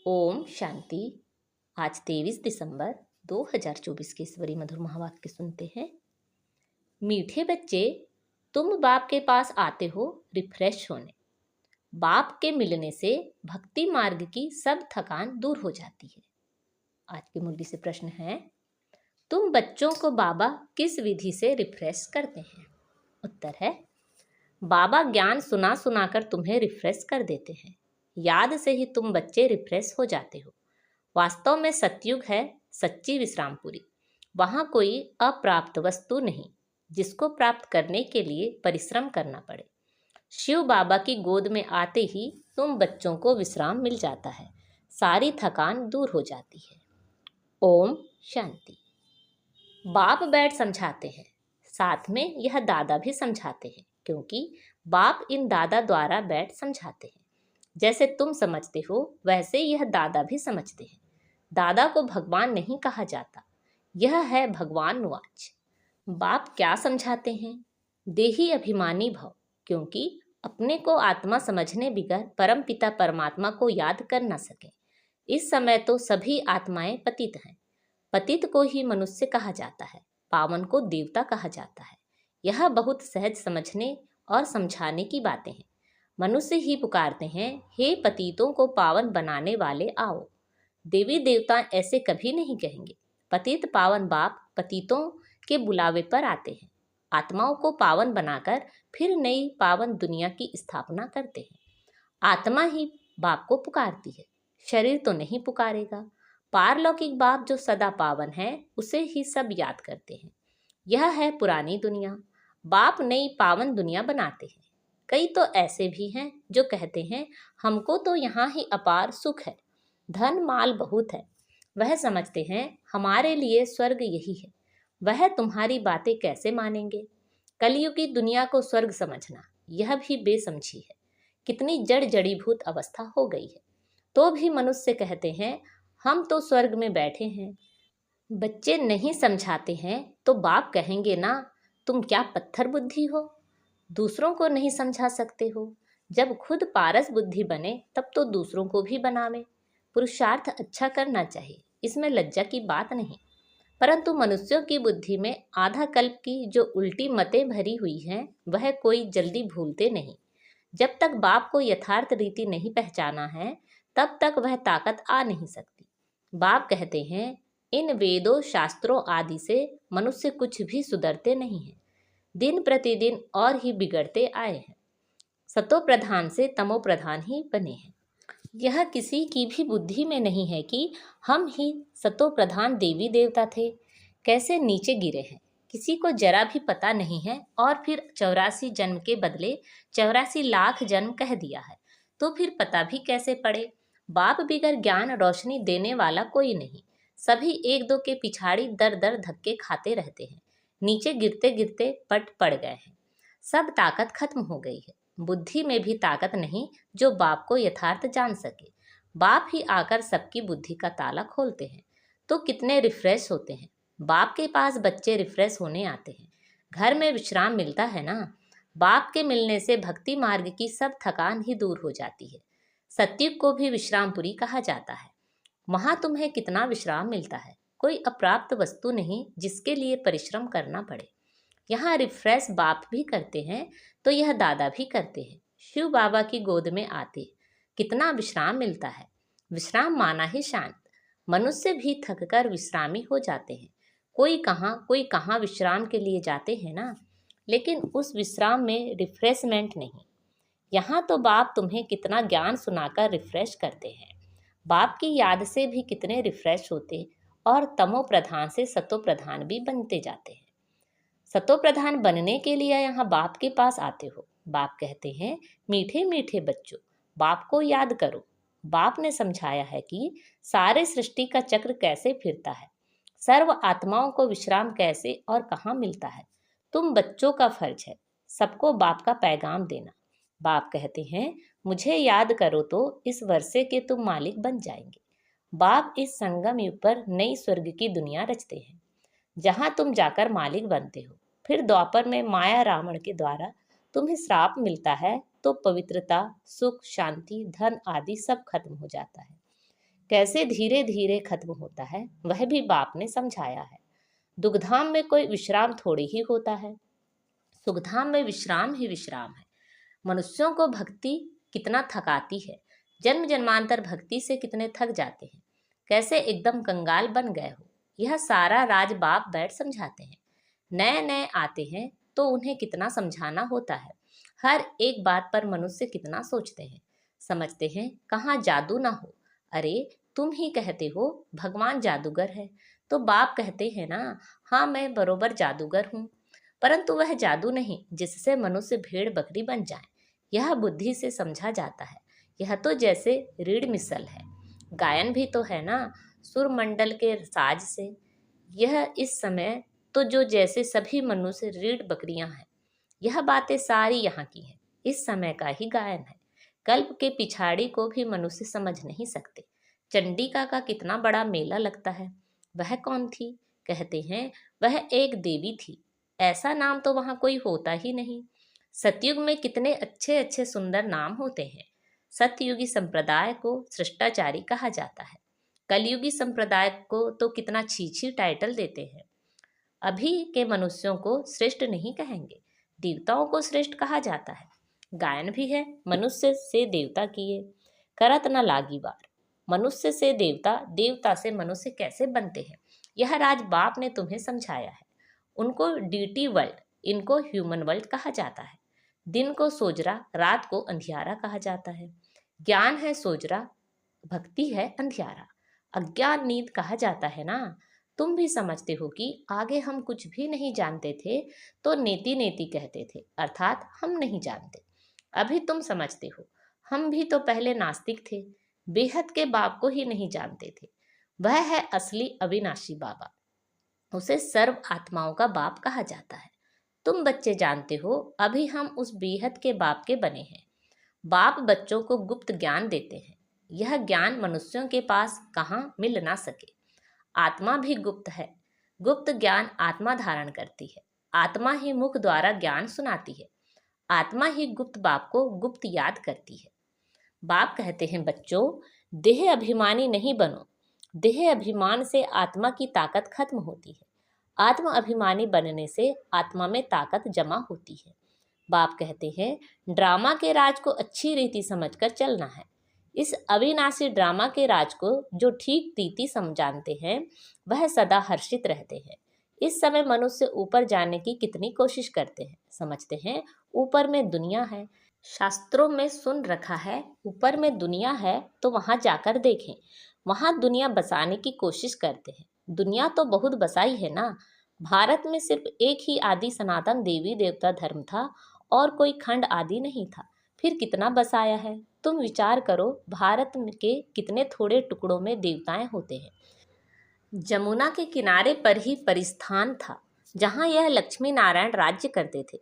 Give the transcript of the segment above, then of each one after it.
ओम शांति। आज 23 दिसंबर 2024 के ईश्वरी मधुर महावाक्य सुनते हैं। मीठे बच्चे, तुम बाप के पास आते हो रिफ्रेश होने। बाप के मिलने से भक्ति मार्ग की सब थकान दूर हो जाती है। आज की मुरली से प्रश्न है, तुम बच्चों को बाबा किस विधि से रिफ्रेश करते हैं? उत्तर है, बाबा ज्ञान सुना सुना कर तुम्हें रिफ्रेश कर देते हैं। याद से ही तुम बच्चे रिफ्रेश हो जाते हो। वास्तव में सतयुग है सच्ची विश्रामपुरी। वहाँ कोई अप्राप्त वस्तु नहीं जिसको प्राप्त करने के लिए परिश्रम करना पड़े। शिव बाबा की गोद में आते ही तुम बच्चों को विश्राम मिल जाता है, सारी थकान दूर हो जाती है। ओम शांति। बाप बैठ समझाते हैं, साथ में यह दादा भी समझाते हैं, क्योंकि बाप इन दादा द्वारा बैठ समझाते हैं। जैसे तुम समझते हो वैसे यह दादा भी समझते हैं। दादा को भगवान नहीं कहा जाता, यह है भगवान वाच। बाप क्या समझाते हैं? देही अभिमानी भव, क्योंकि अपने को आत्मा समझने बिगर परम पिता परमात्मा को याद कर न सके। इस समय तो सभी आत्माएं पतित हैं। पतित को ही मनुष्य कहा जाता है, पावन को देवता कहा जाता है। यह बहुत सहज समझने और समझाने की बातें हैं। मनुष्य ही पुकारते हैं, हे पतितों को पावन बनाने वाले आओ। देवी देवता ऐसे कभी नहीं कहेंगे। पतित पावन बाप पतितों के बुलावे पर आते हैं। आत्माओं को पावन बनाकर फिर नई पावन दुनिया की स्थापना करते हैं। आत्मा ही बाप को पुकारती है, शरीर तो नहीं पुकारेगा। पारलौकिक बाप जो सदा पावन है उसे ही सब याद करते हैं। यह है पुरानी दुनिया। बाप नई पावन दुनिया बनाते हैं। कई तो ऐसे भी हैं जो कहते हैं, हमको तो यहाँ ही अपार सुख है, धन माल बहुत है। वह समझते हैं हमारे लिए स्वर्ग यही है। वह तुम्हारी बातें कैसे मानेंगे? कलयुगी दुनिया को स्वर्ग समझना यह भी बेसमझी है। कितनी जड़ जड़ीभूत अवस्था हो गई है। तो भी मनुष्य कहते हैं हम तो स्वर्ग में बैठे हैं। बच्चे नहीं समझाते हैं तो बाप कहेंगे ना, तुम क्या पत्थर बुद्धि हो, दूसरों को नहीं समझा सकते हो। जब खुद पारस बुद्धि बने तब तो दूसरों को भी बनावे। पुरुषार्थ अच्छा करना चाहिए, इसमें लज्जा की बात नहीं। परंतु मनुष्यों की बुद्धि में आधा कल्प की जो उल्टी मतें भरी हुई हैं वह कोई जल्दी भूलते नहीं। जब तक बाप को यथार्थ रीति नहीं पहचाना है तब तक वह ताकत आ नहीं सकती। बाप कहते हैं, इन वेदों शास्त्रों आदि से मनुष्य कुछ भी सुधरते नहीं हैं, दिन प्रतिदिन और ही बिगड़ते आए हैं। सतो प्रधान से तमो प्रधान ही बने हैं। यह किसी की भी बुद्धि में नहीं है कि हम ही सतो प्रधान देवी देवता थे, कैसे नीचे गिरे हैं किसी को जरा भी पता नहीं है। और फिर 84 जन्म के बदले 84 लाख जन्म कह दिया है, तो फिर पता भी कैसे पड़े? बाप बिगर ज्ञान रोशनी देने वाला कोई नहीं। सभी एक दो के पिछाड़ी दर दर धक्के खाते रहते हैं, नीचे गिरते गिरते पट पड़ गए हैं। सब ताकत खत्म हो गई है। बुद्धि में भी ताकत नहीं जो बाप को यथार्थ जान सके। बाप ही आकर सबकी बुद्धि का ताला खोलते हैं, तो कितने रिफ्रेश होते हैं। बाप के पास बच्चे रिफ्रेश होने आते हैं। घर में विश्राम मिलता है ना। बाप के मिलने से भक्ति मार्ग की सब थकान ही दूर हो जाती है। सत्युग को भी विश्रामपुरी कहा जाता है। वहाँ तुम्हें कितना विश्राम मिलता है। कोई अप्राप्त वस्तु नहीं जिसके लिए परिश्रम करना पड़े। यहाँ रिफ्रेश बाप भी करते हैं तो यह दादा भी करते हैं। शिव बाबा की गोद में आते कितना विश्राम मिलता है। विश्राम माना ही शांत। मनुष्य भी थककर विश्रामी हो जाते हैं। कोई कहाँ विश्राम के लिए जाते हैं ना, लेकिन उस विश्राम में रिफ्रेशमेंट नहीं। यहाँ तो बाप तुम्हें कितना ज्ञान सुनाकर रिफ्रेश करते हैं। बाप की याद से भी कितने रिफ्रेश होते और तमो प्रधान से सतो प्रधान भी बनते जाते हैं। सतो प्रधान बनने के लिए यहाँ बाप के पास आते हो। बाप कहते हैं, मीठे मीठे बच्चों, बाप को याद करो। बाप ने समझाया है कि सारे सृष्टि का चक्र कैसे फिरता है, सर्व आत्माओं को विश्राम कैसे और कहाँ मिलता है। तुम बच्चों का फर्ज है सबको बाप का पैगाम देना। बाप कहते हैं, मुझे याद करो तो इस वर्षे के तुम मालिक बन जाएंगे। बाप इस संगम युग पर नई स्वर्ग की दुनिया रचते हैं, जहाँ तुम जाकर मालिक बनते हो। फिर द्वापर में माया रावण के द्वारा तुम्हें श्राप मिलता है तो पवित्रता, सुख, शांति, धन आदि सब खत्म हो जाता है। कैसे धीरे धीरे खत्म होता है वह भी बाप ने समझाया है। दुखधाम में कोई विश्राम थोड़ी ही होता है, सुखधाम में विश्राम ही विश्राम है। मनुष्यों को भक्ति कितना थकाती है, जन्म जन्मांतर भक्ति से कितने थक जाते हैं, कैसे एकदम कंगाल बन गए हो, यह सारा राज बाप बैठ समझाते हैं। नए नए आते हैं तो उन्हें कितना समझाना होता है, हर एक बात पर मनुष्य कितना सोचते हैं, समझते हैं कहाँ जादू ना हो। अरे तुम ही कहते हो भगवान जादूगर है, तो बाप कहते हैं ना, हाँ मैं बरोबर जादूगर हूँ, परंतु वह जादू नहीं जिससे मनुष्य भेड़ बकरी बन जाए, यह बुद्धि से समझा जाता है। यह तो जैसे रीढ़ मिसल है, गायन भी तो है ना, सुरमंडल के साज से। यह इस समय तो जो जैसे सभी मनुष्य रीढ़ बकरियां हैं, यह बातें सारी यहाँ की हैं, इस समय का ही गायन है। कल्प के पिछाड़ी को भी मनुष्य समझ नहीं सकते। चंडिका का कितना बड़ा मेला लगता है, वह कौन थी? कहते हैं वह एक देवी थी, ऐसा नाम तो वहाँ कोई होता ही नहीं। सतयुग में कितने अच्छे अच्छे सुंदर नाम होते हैं। सतयुगी संप्रदाय को शिष्टाचारी कहा जाता है, कलयुगी संप्रदाय को तो कितना छी टाइटल देते हैं। अभी के मनुष्यों को श्रेष्ठ नहीं कहेंगे, देवताओं को श्रेष्ठ कहा जाता है। गायन भी है, मनुष्य से देवता किए करत न लागी वार। मनुष्य से देवता, देवता से मनुष्य कैसे बनते हैं, यह राज बाप ने तुम्हें समझाया है। उनको डीटी वर्ल्ड, इनको ह्यूमन वर्ल्ड कहा जाता है। दिन को सोजरा, रात को अंधियारा कहा जाता है। ज्ञान है सोजरा, भक्ति है अंधियारा, अज्ञान नींद कहा जाता है ना। तुम भी समझते हो कि आगे हम कुछ भी नहीं जानते थे तो नेति नेति कहते थे, अर्थात हम नहीं जानते। अभी तुम समझते हो, हम भी तो पहले नास्तिक थे, बेहद के बाप को ही नहीं जानते थे। वह है असली अविनाशी बाबा, उसे सर्व आत्माओं का बाप कहा जाता है। तुम बच्चे जानते हो, अभी हम उस बेहद के बाप के बने हैं। बाप बच्चों को गुप्त ज्ञान देते हैं, यह ज्ञान मनुष्यों के पास कहाँ मिल ना सके। आत्मा भी गुप्त है, गुप्त ज्ञान आत्मा धारण करती है, आत्मा ही मुख द्वारा ज्ञान सुनाती है, आत्मा ही गुप्त बाप को गुप्त याद करती है। बाप कहते हैं बच्चों, देह अभिमानी नहीं बनो, देह अभिमान से आत्मा की ताकत खत्म होती है, आत्म अभिमानी बनने से आत्मा में ताकत जमा होती है। बाप कहते हैं ड्रामा के राज को अच्छी रीति समझकर चलना है। इस अविनाशी ड्रामा के राज को जो ठीक रीति समझाते हैं वह सदा हर्षित रहते हैं। इस समय मनुष्य ऊपर जाने की कितनी कोशिश करते हैं, समझते हैं ऊपर में दुनिया है, शास्त्रों में सुन रखा है ऊपर में दुनिया है, तो वहां जाकर देखें, वहां दुनिया बसाने की कोशिश करते हैं। दुनिया तो बहुत बसाई है ना, भारत में सिर्फ एक ही आदि सनातन देवी देवता धर्म था और कोई खंड आदि नहीं था, फिर कितना बसाया है। तुम विचार करो, भारत के कितने थोड़े टुकड़ों में देवताएं होते हैं। जमुना के किनारे पर ही परिस्थान था जहाँ यह लक्ष्मी नारायण राज्य करते थे।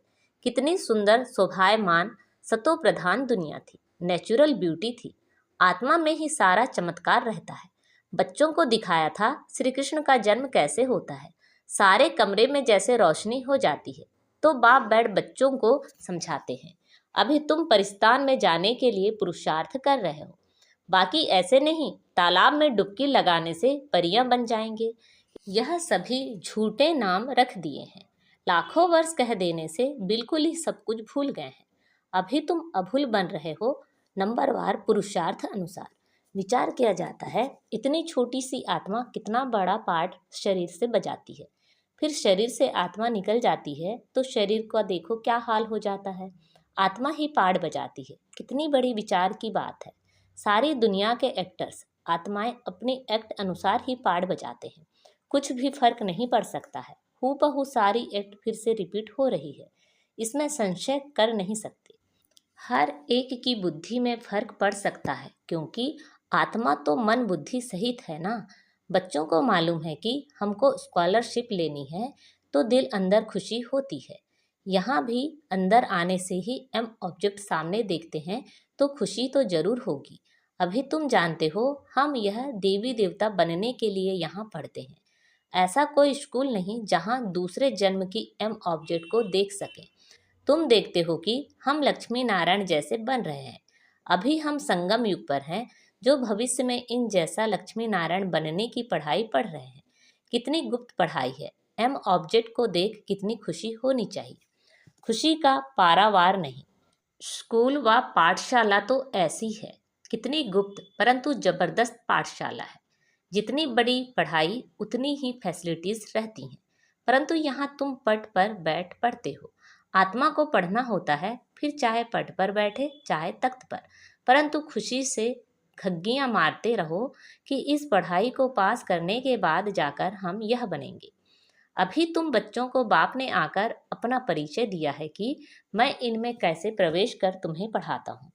कितनी सुंदर शोभायमान सतो प्रधान दुनिया थी, नेचुरल ब्यूटी थी, आत्मा में ही सारा चमत्कार रहता है। बच्चों को दिखाया था श्री कृष्ण का जन्म कैसे होता है, सारे कमरे में जैसे रोशनी हो जाती है, तो बाप बैठ बच्चों को समझाते हैं। अभी तुम परिस्तान में जाने के लिए पुरुषार्थ कर रहे हो, बाकी ऐसे नहीं तालाब में डुबकी लगाने से परियां बन जाएंगे, यह सभी झूठे नाम रख दिए हैं। लाखों वर्ष कह देने से बिल्कुल ही सब कुछ भूल गए हैं। अभी तुम अभूल बन रहे हो। नंबरवार पुरुषार्थ अनुसार विचार किया जाता है, इतनी छोटी सी आत्मा कितना बड़ा पार्ट शरीर से बजाती है, फिर शरीर से आत्मा निकल जाती है तो शरीर का देखो क्या हाल हो जाता है। आत्मा ही पार्ट बजाती है, कितनी बड़ी विचार की बात है। सारी दुनिया के एक्टर्स आत्माएं अपनी एक्ट अनुसार ही पार्ट बजाते हैं, कुछ भी फर्क नहीं पड़ सकता है, हूबहू सारी एक्ट फिर से रिपीट हो रही है, इसमें संशय कर नहीं सकते। हर एक की बुद्धि में फर्क पड़ सकता है, क्योंकि आत्मा तो मन बुद्धि सहित है ना। बच्चों को मालूम है कि हमको स्कॉलरशिप लेनी है तो दिल अंदर खुशी होती है। यहाँ भी अंदर आने से ही एम ऑब्जेक्ट सामने देखते हैं तो खुशी तो जरूर होगी। अभी तुम जानते हो, हम यह देवी देवता बनने के लिए यहाँ पढ़ते हैं। ऐसा कोई स्कूल नहीं जहाँ दूसरे जन्म की एम ऑब्जेक्ट को देख सकें। तुम देखते हो कि हम लक्ष्मी नारायण जैसे बन रहे हैं। अभी हम संगम युग पर हैं, जो भविष्य में इन जैसा लक्ष्मी नारायण बनने की पढ़ाई पढ़ रहे हैं। कितनी गुप्त पढ़ाई है। एम ऑब्जेक्ट को देख कितनी खुशी होनी चाहिए। खुशी का पारावार नहीं। स्कूल व पाठशाला तो ऐसी है, कितनी गुप्त परंतु जबरदस्त पाठशाला है। जितनी बड़ी पढ़ाई उतनी ही फैसिलिटीज रहती हैं, परंतु यहाँ तुम पट पर बैठ पढ़ते हो। आत्मा को पढ़ना होता है, फिर चाहे पट पर बैठे चाहे तख्त पर, परंतु खुशी से घग्गियाँ मारते रहो कि इस पढ़ाई को पास करने के बाद जाकर हम यह बनेंगे। अभी तुम बच्चों को बाप ने आकर अपना परिचय दिया है कि मैं इनमें कैसे प्रवेश कर तुम्हें पढ़ाता हूँ।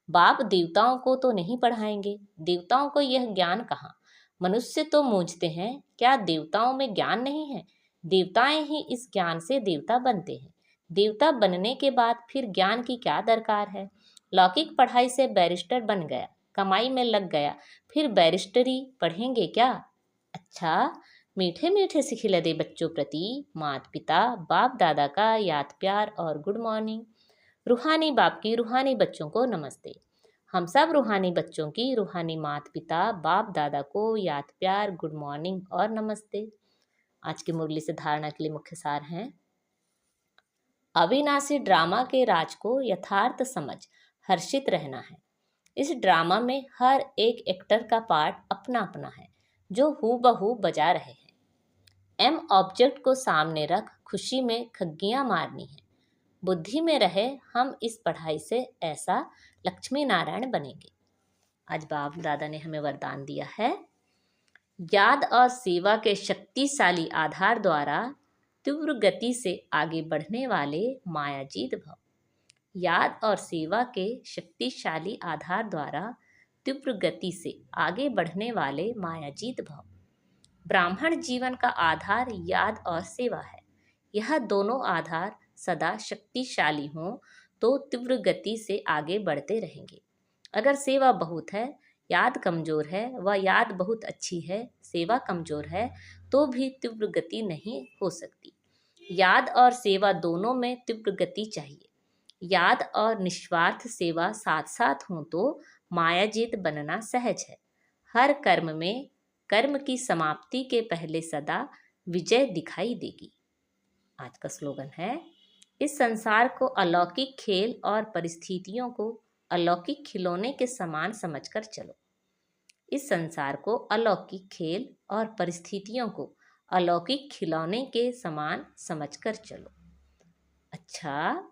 बाप देवताओं को तो नहीं पढ़ाएंगे, देवताओं को यह ज्ञान कहाँ। मनुष्य तो मूझते हैं, क्या देवताओं में ज्ञान नहीं है। देवताएं ही इस ज्ञान से देवता बनते हैं। देवता बनने के बाद फिर ज्ञान की क्या दरकार है। लौकिक पढ़ाई से बैरिस्टर बन गया, कमाई में लग गया, फिर बैरिस्टरी पढ़ेंगे क्या। अच्छा, मीठे मीठे से खिलदे बच्चों प्रति माता पिता बाप दादा का याद प्यार और गुड मॉर्निंग। रूहानी बाप की रूहानी बच्चों को नमस्ते। हम सब रूहानी बच्चों की रूहानी माता पिता बाप दादा को याद प्यार गुड मॉर्निंग और नमस्ते। आज की मुरली से धारणा के लिए मुख्य सार हैं। अविनाशी ड्रामा के राज को यथार्थ समझ हर्षित रहना है। इस ड्रामा में हर एक एक्टर का पार्ट अपना अपना है, जो हूबहू बजा रहे हैं। एम ऑब्जेक्ट को सामने रख खुशी में खग्गियां मारनी है। बुद्धि में रहे हम इस पढ़ाई से ऐसा लक्ष्मी नारायण बनेंगे। आज बाप दादा ने हमें वरदान दिया है। याद और सेवा के शक्तिशाली आधार द्वारा तीव्र गति से आगे बढ़ने वाले मायाजीत भव। याद और सेवा के शक्तिशाली आधार द्वारा तीव्र गति से आगे बढ़ने वाले मायाजीत भव। ब्राह्मण जीवन का आधार याद और सेवा है। यह दोनों आधार सदा शक्तिशाली हों तो तीव्र गति से आगे बढ़ते रहेंगे। अगर सेवा बहुत है, याद कमजोर है, व याद बहुत अच्छी है, सेवा कमजोर है, तो भी तीव्र गति नहीं हो सकती। याद और सेवा दोनों में तीव्र गति चाहिए। याद और निस्वार्थ सेवा साथ साथ हों तो मायाजीत बनना सहज है। हर कर्म में कर्म की समाप्ति के पहले सदा विजय दिखाई देगी। आज का स्लोगन है, इस संसार को अलौकिक खेल और परिस्थितियों को अलौकिक खिलौने के समान समझकर चलो। इस संसार को अलौकिक खेल और परिस्थितियों को अलौकिक खिलौने के समान समझकर चलो। अच्छा,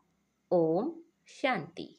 ओम शांति।